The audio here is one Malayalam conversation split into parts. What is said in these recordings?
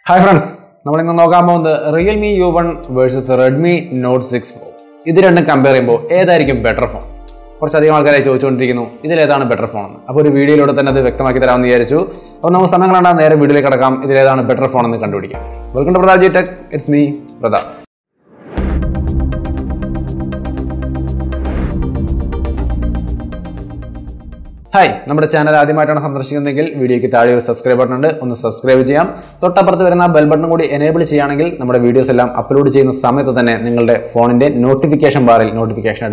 Hi friends, we will talk about Realme U1 versus the Redmi Note6 Pro. This is compare a better phone. For some people, this is a better phone. Now, this video is a better phone. Welcome to Pradha Tech. It's me, Pradha. Hi, our channel is video subscribe button. Subscribe to the bell button enable our videos upload the phone notification bar notification.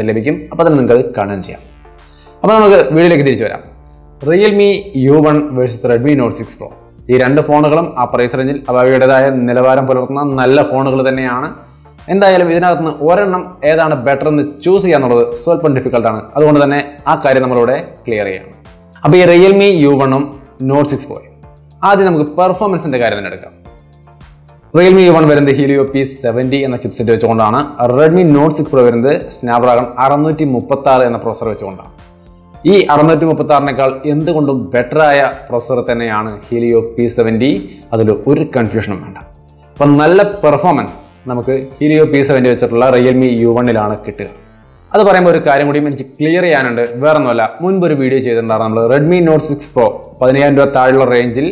Realme U1 versus Redmi Note6 Pro. These two phones are price range എന്തായാലും ഇതിനകത്ത് ഒരെണ്ണം ഏതാണ് ബെറ്റർ എന്ന് ചൂസ് ചെയ്യാന്നുള്ളത് സ്വല്പം ഡിഫിക്കൽട്ട് ആണ്. അതുകൊണ്ട് തന്നെ ആ കാര്യം നമ്മളിവിടെ ക്ലിയർ ചെയ്യണം. അപ്പോൾ ഈ Realme U1 ഉം Note6 Pro ആദ്യം നമുക്ക് പെർഫോമൻസിന്റെ കാര്യം തന്നെ എടുക്കാം. Realme U1 വരുന്നത് Helio P70 എന്ന ചിപ്സെറ്റ് വെച്ചുകൊണ്ടാണ്. Redmi Note6 Pro വരുന്നത് Snapdragon 636 എന്ന പ്രോസസർ വെച്ചുകൊണ്ടാണ്. ഈ 636നേക്കാൾ എന്തുകൊണ്ടും ബെറ്റർ ആയ പ്രോസസർ തന്നെയാണ് Helio P70. അതിൽ ഒരു കൺഫ്യൂഷനും വേണ്ട. അപ്പോൾ നല്ല പെർഫോമൻസ് നമുക്ക് Helio P70 വെച്ചിട്ടുള്ള Realme U1 ലാണ് കിട്ടുക. അത് പറയുമ്പോൾ ഒരു കാര്യം കൂടി എനിക്ക് ക്ലിയർ ചെയ്യാനുണ്ട്. വേറെ ഒന്നുമല്ല, മുൻപ് ഒരു വീഡിയോ ചെയ്തിട്ടുണ്ടായിരുന്നു നമ്മൾ Redmi Note6 Pro 10000 രൂപ താഴെയുള്ള റേഞ്ചിൽ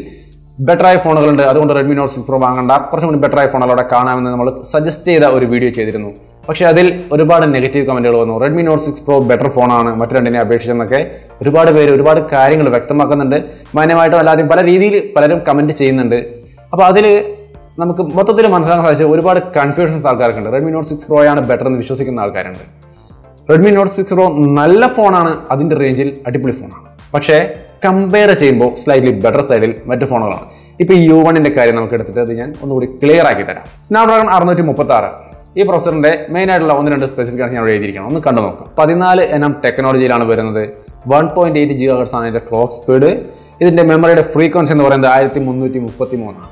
ബെറ്റർ ആയ ഫോണുകളുണ്ട്, അതുകൊണ്ട് Redmi Note6 Pro വാങ്ങണ്ട, കുറച്ചും കൂടി ബെറ്റർ ആയ ഫോണുകളോടെ കാണാമെന്ന് നമ്മൾ സജസ്റ്റ് ചെയ്ത ഒരു വീഡിയോ ചെയ്തിരുന്നു. പക്ഷേ അതിൽ ഒരുപാട് നെഗറ്റീവ് കമന്റുകൾ വന്നു. Redmi Note6 Pro ബെറ്റർ ഫോണാണ് മറ്റു രണ്ടിനെ അപേക്ഷിച്ചെന്നൊക്കെ ഒരുപാട് പേര് ഒരുപാട് കാര്യങ്ങൾ വ്യക്തമാക്കുന്നുണ്ട്. മാന്യമായിട്ടും അല്ലാതെയും പല രീതിയിൽ പലരും കമന്റ് ചെയ്യുന്നുണ്ട്. അപ്പോൾ അതിൽ നമുക്ക് മൊത്തത്തിൽ മനസ്സിലാക്കാൻ സാധിച്ച ഒരുപാട് കൺഫ്യൂഷൻസ് ആൾക്കാർക്കുണ്ട്. Redmi Note6 Pro ആണ് ബെറ്റർ എന്ന് വിശ്വസിക്കുന്ന ആൾക്കാരുണ്ട്. Redmi Note6 Pro നല്ല ഫോണാണ്, അതിൻ്റെ റേഞ്ചിൽ അടിപൊളി ഫോണാണ്. പക്ഷേ കമ്പയർ ചെയ്യുമ്പോൾ സ്ലൈറ്റ്ലി ബെറ്റർ സൈഡിൽ മറ്റു ഫോണുകളാണ്. ഇപ്പോൾ ഈ U1ന്റെ കാര്യം നമുക്ക് എടുത്തിട്ട് അത് ഞാൻ ഒന്നുകൂടി ക്ലിയർ ആക്കി തരാം. Snapdragon 636 ഈ പ്രോസസറിന്റെ മെയിൻ ആയിട്ടുള്ള 1-2 സ്പെസിഫിക്കേഷൻ ഞാൻ എഴുതിയിരിക്കണം, ഒന്ന് കണ്ടു നോക്കാം. 14nm ടെക്നോളജിയിലാണ് വരുന്നത്. 1.8 GHz ആണ് ഇതിന്റെ ക്ലോക്ക് സ്പീഡ്. ഇതിന്റെ മെമ്മറിയുടെ ഫ്രീക്വൻസി എന്ന് പറയുന്നത് 1333 ആണ്.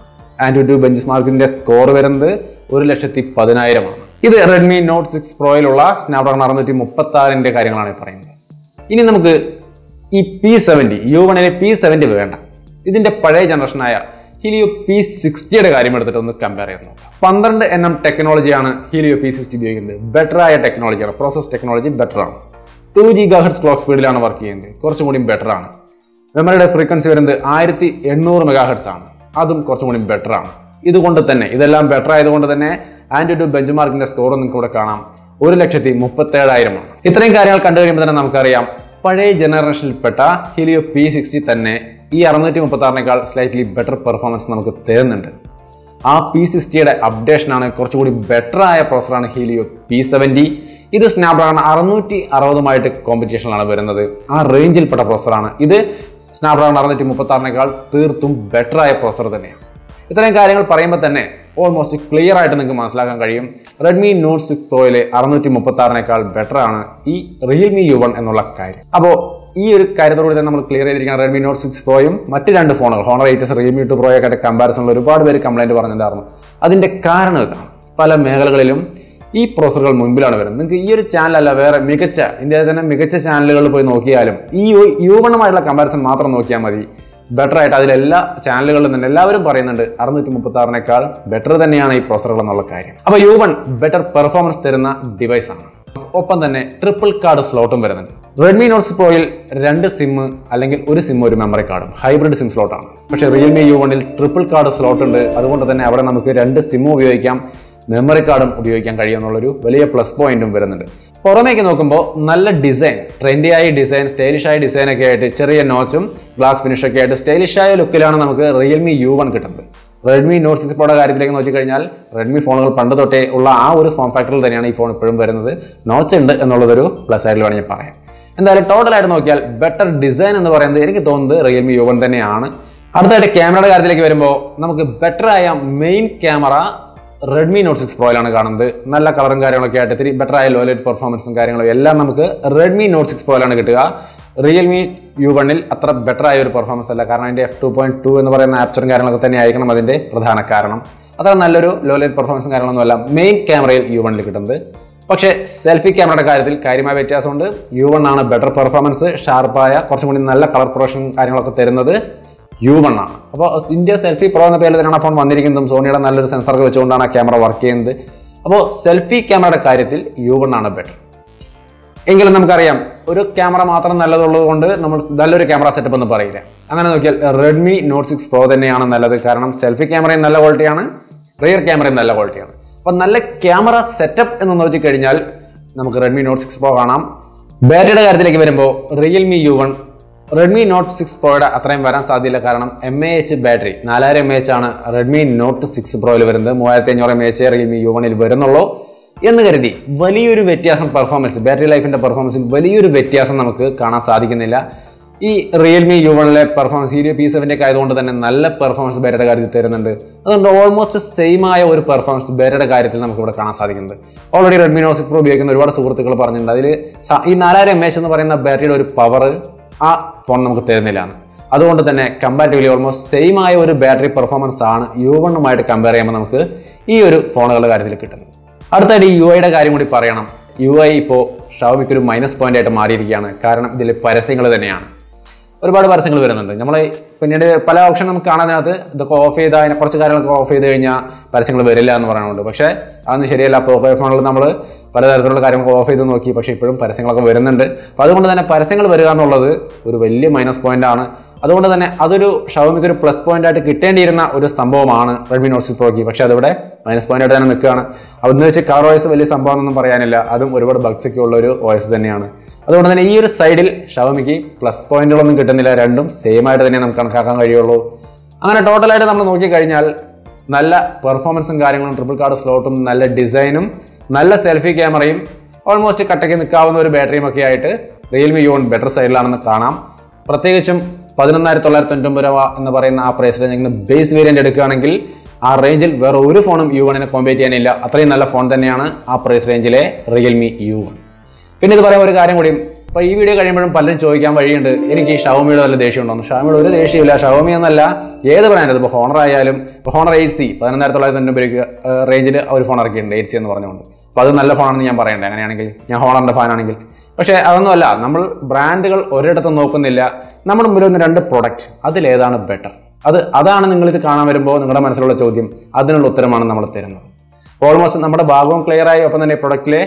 Antutu benchmarkന്റെ സ്കോർ വരുന്നത് 1,10,000 ആണ്. ഇത് Redmi Note6 Proയിലുള്ള Snapdragon 636ന്റെ കാര്യങ്ങളാണ് പറയുന്നത്. ഇനി നമുക്ക് ഈ P70 U1ലെ P70 വേണ്ട, ഇതിന്റെ പഴയ ജനറേഷനായ Helio P60യുടെ കാര്യം എടുത്തിട്ട് ഒന്ന് കമ്പയർ ചെയ്ത് നോക്കാം. 12nm ടെക്നോളജിയാണ് Helio P60 ഉപയോഗിക്കുന്നത്. ബെറ്റർ ആയ ടെക്നോളജിയാണ്, പ്രോസസ് ടെക്നോളജി ബെറ്റർ ആണ്. 2 GHz ക്ലോക്ക് സ്പീഡിലാണ് വർക്ക് ചെയ്യുന്നത്, കുറച്ചും കൂടി ബെറ്റർ ആണ്. മെമ്മറിയുടെ ഫ്രീക്വൻസി വരുന്നത് 1800 MHz ആണ്, അതും കുറച്ചും കൂടി ബെറ്റർ ആണ്. ഇതുകൊണ്ട് തന്നെ ഇതെല്ലാം ബെറ്റർ ആയതുകൊണ്ട് തന്നെ Antutu benchmarkന്റെ സ്കോർ നിങ്ങൾക്ക് ഇവിടെ കാണാം, 1,37,000 ആണ്. ഇത്രയും കാര്യങ്ങൾ കണ്ടു കഴിയുമ്പോൾ തന്നെ നമുക്കറിയാം പഴയ ജനറേഷനിൽപ്പെട്ട Helio P60 തന്നെ ഈ 636നേക്കാൾ സ്ലൈറ്റ്ലി ബെറ്റർ പെർഫോമൻസ് നമുക്ക് തരുന്നുണ്ട്. ആ P60യുടെ അപ്ഡേഷനാണ് കുറച്ചുകൂടി ബെറ്റർ ആയ പ്രോസസറാണ് Helio P70. ഇത് Snapdragon 660 കോമ്പറ്റീഷനിലാണ് വരുന്നത്. ആ റേഞ്ചിൽപ്പെട്ട പ്രോസസറാണ് ഇത്. Snapdragon 636നേക്കാൾ തീർത്തും ബെറ്റർ ആയ പ്രോസസർ തന്നെയാണ്. ഇത്രയും കാര്യങ്ങൾ പറയുമ്പോൾ തന്നെ ഓൾമോസ്റ്റ് ക്ലിയർ ആയിട്ട് നിങ്ങൾക്ക് മനസ്സിലാക്കാൻ കഴിയും Redmi Note6 Proയിലെ 636നേക്കാൾ ബെറ്റർ ആണ് ഈ Realme U1 എന്നുള്ള കാര്യം. അപ്പോൾ ഈ ഒരു കാര്യത്തോടുകൂടി തന്നെ നമ്മൾ ക്ലിയർ ചെയ്തിരിക്കുകയാണ്. Redmi Note6 Proയും മറ്റ് രണ്ട് ഫോണുകൾ Honor 8s Realme 2 Pro ഒക്കെ കമ്പാരിസണിൽ ഒരുപാട് പേര് കംപ്ലൈന്റ് പറഞ്ഞിട്ടുണ്ടായിരുന്നു. അതിന്റെ കാരണം ഇതാണ്, പല മേഖലകളിലും ഈ പ്രോസസറുകൾ മുൻപിലാണ് വരുന്നത്. നിങ്ങൾക്ക് ഈ ഒരു ചാനലല്ല, വേറെ മികച്ച ഇന്ത്യയിലെ തന്നെ മികച്ച ചാനലുകളിൽ പോയി നോക്കിയാലും ഈ U1 കമ്പാരിസൺ മാത്രം നോക്കിയാൽ മതി. ബെറ്റർ ആയിട്ട് അതിലെല്ലാ ചാനലുകളിലും തന്നെ എല്ലാവരും പറയുന്നുണ്ട് 636നേക്കാൾ ബെറ്റർ തന്നെയാണ് ഈ പ്രോസസറുകൾ എന്നുള്ള കാര്യം. അപ്പോൾ U1 ബെറ്റർ പെർഫോമൻസ് തരുന്ന ഡിവൈസ് ആണ്. ഒപ്പം തന്നെ ട്രിപ്പിൾ കാർഡ് സ്ലോട്ടും വരുന്നുണ്ട്. Redmi Note6 Proയിൽ 2 സിം അല്ലെങ്കിൽ ഒരു സിം ഒരു മെമ്മറി കാർഡും ഹൈബ്രിഡ് സിം സ്ലോട്ടാണ്. പക്ഷേ Realme U1ൽ ട്രിപ്പിൾ കാർഡ് സ്ലോട്ട് ഉണ്ട്. അതുകൊണ്ട് തന്നെ അവിടെ നമുക്ക് 2 സിമ്മും ഉപയോഗിക്കാം, മെമ്മറി കാർഡും ഉപയോഗിക്കാൻ കഴിയുമെന്നുള്ളൊരു വലിയ പ്ലസ് പോയിന്റും വരുന്നുണ്ട്. പുറമേക്ക് നോക്കുമ്പോൾ നല്ല ഡിസൈൻ, ട്രെൻഡിയായ ഡിസൈൻ, സ്റ്റൈലിഷായ ഡിസൈൻ ഒക്കെ ആയിട്ട് ചെറിയ നോച്ചും ഗ്ലാസ് ഫിനിഷ് ഒക്കെ ആയിട്ട് സ്റ്റൈലിഷായ ലുക്കിലാണ് നമുക്ക് Realme U1 കിട്ടുന്നത്. Redmi Note6 Proയുടെ കാര്യത്തിലേക്ക് നോക്കിക്കഴിഞ്ഞാൽ Redmi ഫോണുകൾ പണ്ട് തൊട്ടേ ഉള്ള ആ ഒരു ഫോം ഫാക്ടറിൽ തന്നെയാണ് ഈ ഫോൺ ഇപ്പോഴും വരുന്നത്. നോച്ച് ഉണ്ട് എന്നുള്ളതൊരു പ്ലസ് ആയിട്ട് വേണമെങ്കിൽ പറയാം. എന്തായാലും ടോട്ടലായിട്ട് നോക്കിയാൽ ബെറ്റർ ഡിസൈൻ എന്ന് പറയുന്നത് എനിക്ക് തോന്നുന്നത് Realme U1 തന്നെയാണ്. അടുത്തായിട്ട് ക്യാമറയുടെ കാര്യത്തിലേക്ക് വരുമ്പോൾ നമുക്ക് ബെറ്റർ ആയ മെയിൻ ക്യാമറ Redmi Note6 Proയിലാണ് കാണുന്നത്. നല്ല കളറും കാര്യങ്ങളൊക്കെ ആയിട്ട് ഇത്തിരി ബെറ്റർ ആയ ലോ ലൈറ്റ് പെർഫോമൻസും കാര്യങ്ങളും എല്ലാം നമുക്ക് Redmi Note6 Proയിലാണ് കിട്ടുക. Realme U1ൽ അത്ര ബെറ്റർ ആയ ഒരു പെർഫോമൻസ് അല്ല, കാരണം അതിന്റെ f2.2 എന്ന് പറയുന്ന ആപ്ചറും കാര്യങ്ങളൊക്കെ തന്നെ ആയിരിക്കണം അതിന്റെ പ്രധാന കാരണം. അത്ര നല്ലൊരു ലോ ലൈറ്റ് പെർഫോമൻസും കാര്യങ്ങളൊന്നും അല്ല മെയിൻ ക്യാമറയിൽ U1ൽ കിട്ടുന്നത്. പക്ഷേ സെൽഫി ക്യാമറയുടെ കാര്യത്തിൽ കാര്യമായ വ്യത്യാസമുണ്ട്. U1 ആണ് ബെറ്റർ പെർഫോമൻസ്, ഷാർപ്പായ കുറച്ചും കൂടി നല്ല കളർ പ്രൊഡക്ഷൻ കാര്യങ്ങളൊക്കെ തരുന്നത്. U1 ആണ്. അപ്പോൾ ഇന്ത്യ സെൽഫി പ്രോ എന്ന പേരിൽ തന്നെയാണ് ഫോൺ വന്നിരിക്കുന്നതും സോണിയുടെ നല്ലൊരു സെൻസറൊക്കെ വെച്ചുകൊണ്ടാണ് ആ ക്യാമറ വർക്ക് ചെയ്യുന്നത്. അപ്പോൾ സെൽഫി ക്യാമറയുടെ കാര്യത്തിൽ U1 ആണ് ബെറ്റർ. എങ്കിലും നമുക്കറിയാം ഒരു ക്യാമറ മാത്രം നല്ലതുള്ളത് കൊണ്ട് നമ്മൾ നല്ലൊരു ക്യാമറ സെറ്റപ്പ് എന്ന് പറയില്ല. അങ്ങനെ നോക്കിയാൽ Redmi Note 6 Pro തന്നെയാണ് നല്ലത്. കാരണം സെൽഫി ക്യാമറയും നല്ല ക്വാളിറ്റിയാണ്, റിയർ ക്യാമറയും നല്ല ക്വാളിറ്റിയാണ്. അപ്പോൾ നല്ല ക്യാമറ സെറ്റപ്പ് എന്ന് നോക്കിക്കഴിഞ്ഞാൽ നമുക്ക് Redmi Note 6 Pro കാണാം. ബാറ്ററിയുടെ കാര്യത്തിലേക്ക് വരുമ്പോൾ Realme U1 Redmi Note 6 Proയുടെ അത്രയും വരാൻ സാധ്യതയില്ല. കാരണം mAh ബാറ്ററി 4000 mAh ആണ് Redmi Note 6 Proയിൽ വരുന്നത്. 3500 mAh Realme U1ൽ വരുന്നുള്ളൂ എന്ന് കരുതി വലിയൊരു വ്യത്യാസം പെർഫോമൻസ്, ബാറ്ററി ലൈഫിന്റെ പെർഫോമൻസിൽ വലിയൊരു വ്യത്യാസം നമുക്ക് കാണാൻ സാധിക്കുന്നില്ല. ഈ Realme U1ലെ പെർഫോമൻസ് Helio P7 ഒക്കെ ആയതുകൊണ്ട് തന്നെ നല്ല പെർഫോമൻസ് ബാറ്ററിയുടെ കാര്യത്തിൽ തരുന്നുണ്ട്. അതുകൊണ്ട് ഓൾമോസ്റ്റ് സെയിം ആയ ഒരു പെർഫോമൻസ് ബാറ്ററിയുടെ കാര്യത്തിൽ നമുക്ക് ഇവിടെ കാണാൻ സാധിക്കുന്നുണ്ട്. ഓൾറെഡി Redmi Note 6 Pro ഉപയോഗിക്കുന്ന ഒരുപാട് സുഹൃത്തുക്കൾ പറഞ്ഞിട്ടുണ്ട് അതിൽ ഈ 4000 mAh എന്ന് പറയുന്ന ബാറ്ററിയുടെ ഒരു പവർ ആ ഫോൺ നമുക്ക് തരുന്നില്ല. അതുകൊണ്ട് തന്നെ കമ്പാരിറ്റീവ്ലി ഓൾമോസ്റ്റ് സെയിം ആയ ഒരു ബാറ്ററി പെർഫോമൻസ് ആണ് U1ഉമായിട്ട് കമ്പയർ ചെയ്യുമ്പോൾ നമുക്ക് ഈ ഒരു ഫോണുകളുടെ കാര്യത്തിൽ കിട്ടുന്നത്. അടുത്തായിട്ട് UI കാര്യം കൂടി പറയണം. UI ഇപ്പോൾ ഷവമിക്ക് ഒരു മൈനസ് പോയിന്റ് ആയിട്ട് മാറിയിരിക്കുകയാണ്. കാരണം ഇതിൽ പരസ്യങ്ങൾ തന്നെയാണ്, ഒരുപാട് പരസ്യങ്ങൾ വരുന്നുണ്ട്. നമ്മൾ പിന്നീട് പല ഓപ്ഷൻ നമുക്ക് കാണാനകത്ത് ഇതൊക്കെ ഓഫ് ചെയ്താൽ അതിനെ കുറച്ച് കാര്യങ്ങളൊക്കെ ഓഫ് ചെയ്ത് കഴിഞ്ഞാൽ പരസ്യങ്ങൾ വരില്ല എന്ന് പറയുന്നുണ്ട്. പക്ഷേ അതൊന്നും ശരിയല്ല. അപ്പോൾ ഫോണിൽ നമ്മൾ പലതരത്തിലുള്ള കാര്യങ്ങൾ ഓഫ് ചെയ്ത് നോക്കി, പക്ഷേ ഇപ്പോഴും പരസ്യങ്ങളൊക്കെ വരുന്നുണ്ട്. അപ്പോൾ അതുകൊണ്ട് തന്നെ പരസ്യങ്ങൾ വരിക എന്നുള്ളത് ഒരു വലിയ മൈനസ് പോയിന്റ് ആണ്. അതുകൊണ്ട് തന്നെ അതൊരു ഷവമിക്ക് ഒരു പ്ലസ് പോയിന്റ് ആയിട്ട് കിട്ടേണ്ടിയിരുന്ന ഒരു സംഭവമാണ് Redmi Note 6 Proക്ക്. പക്ഷേ അതിവിടെ മൈനസ് പോയിന്റ് ആയിട്ട് തന്നെ നിൽക്കുകയാണ്. അതെന്ന് വെച്ച് കളർ OS വലിയ സംഭവം ഒന്നും പറയാനില്ല, അതും ഒരുപാട് ബഗ്സ് ഒക്കെ ഉള്ള ഒരു OS തന്നെയാണ്. അതുകൊണ്ട് തന്നെ ഈ ഒരു സൈഡിൽ ഷവമിക്ക് പ്ലസ് പോയിന്റുകളൊന്നും കിട്ടുന്നില്ല, രണ്ടും സെയിം ആയിട്ട് തന്നെ നമുക്ക് കണക്കാക്കാൻ കഴിയുള്ളൂ. അങ്ങനെ ടോട്ടലായിട്ട് നമ്മൾ നോക്കിക്കഴിഞ്ഞാൽ നല്ല പെർഫോമൻസും കാര്യങ്ങളും, ട്രിപ്പിൾ കാർഡ് സ്ലോട്ടും, നല്ല ഡിസൈനും, നല്ല സെൽഫി ക്യാമറയും, ഓൾമോസ്റ്റ് കട്ടയ്ക്ക് നിൽക്കാവുന്ന ഒരു ബാറ്ററിയും ഒക്കെ ആയിട്ട് Realme U1 ബെറ്റർ സൈഡിലാണെന്ന് കാണാം. പ്രത്യേകിച്ചും 11,999 രൂപ എന്ന് പറയുന്ന ആ പ്രൈസ് റേഞ്ച് ബേസ് വേരിയന്റ് എടുക്കുകയാണെങ്കിൽ ആ റേഞ്ചിൽ വേറെ ഒരു ഫോണും U1നെ കോമ്പീറ്റ് ചെയ്യാനില്ല. അത്രയും നല്ല ഫോൺ തന്നെയാണ് ആ പ്രൈസ് റേഞ്ചിലെ Realme U1. പിന്നെ ഇത് പറയാൻ ഒരു കാര്യം കൂടി, ഇപ്പോൾ ഈ വീഡിയോ കഴിയുമ്പോഴും പലരും ചോദിക്കാൻ വഴിയുണ്ട്, എനിക്ക് ഈ ഷവമിയുടെ വല്ല ദേഷ്യം ഉണ്ടോ? ഷവമിയുടെ ഒരു ദേഷ്യമില്ല. ഷവമി എന്നല്ല, ഏത് ബ്രാൻഡ്, ഇപ്പോൾ ഹോണർ ആയാലും, ഇപ്പോൾ ഹോണർ 8C 11,999 റേഞ്ചിൽ ഒരു ഫോൺ ഇറക്കിയിട്ടുണ്ട് 8C എന്ന് പറഞ്ഞുകൊണ്ട്. അപ്പോൾ അത് നല്ല ഫോണാണെന്ന് ഞാൻ പറയണ്ടേ അങ്ങനെയാണെങ്കിൽ, ഞാൻ ഹോണറിൻ്റെ ഫാനാണെങ്കിൽ. പക്ഷേ അതൊന്നുമല്ല, നമ്മൾ ബ്രാൻഡുകൾ ഒരിടത്തും നോക്കുന്നില്ല. നമ്മുടെ മുമ്പിൽ ഒന്ന് രണ്ട് പ്രൊഡക്റ്റ്, അതിലേതാണ് ബെറ്റർ, അതാണ് നിങ്ങളിത് കാണാൻ വരുമ്പോൾ നിങ്ങളുടെ മനസ്സിലുള്ള ചോദ്യം, അതിനുള്ള ഉത്തരമാണ് നമ്മൾ തരുന്നത്. ഓൾമോസ്റ്റ് നമ്മുടെ ഭാഗവും ക്ലിയർ ആയി. ഒപ്പം തന്നെ പ്രൊഡക്റ്റിലെ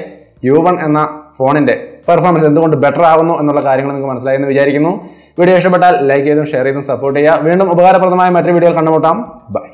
U1 എന്ന ഫോണിന്റെ പെർഫോമൻസ് എന്തുകൊണ്ട് ബെറ്റർ ആവുന്നു എന്നുള്ള കാര്യങ്ങൾ നിങ്ങൾക്ക് മനസ്സിലായി എന്ന് വിചാരിക്കുന്നു. വീഡിയോ ഇഷ്ടപ്പെട്ടാൽ ലൈക്ക് ചെയ്തും ഷെയർ ചെയ്തും സപ്പോർട്ട് ചെയ്യുക. വീണ്ടും ഉപകാരപ്രദമായ മറ്റൊരു വീഡിയോ കണ്ടുമുട്ടാം. ബൈ.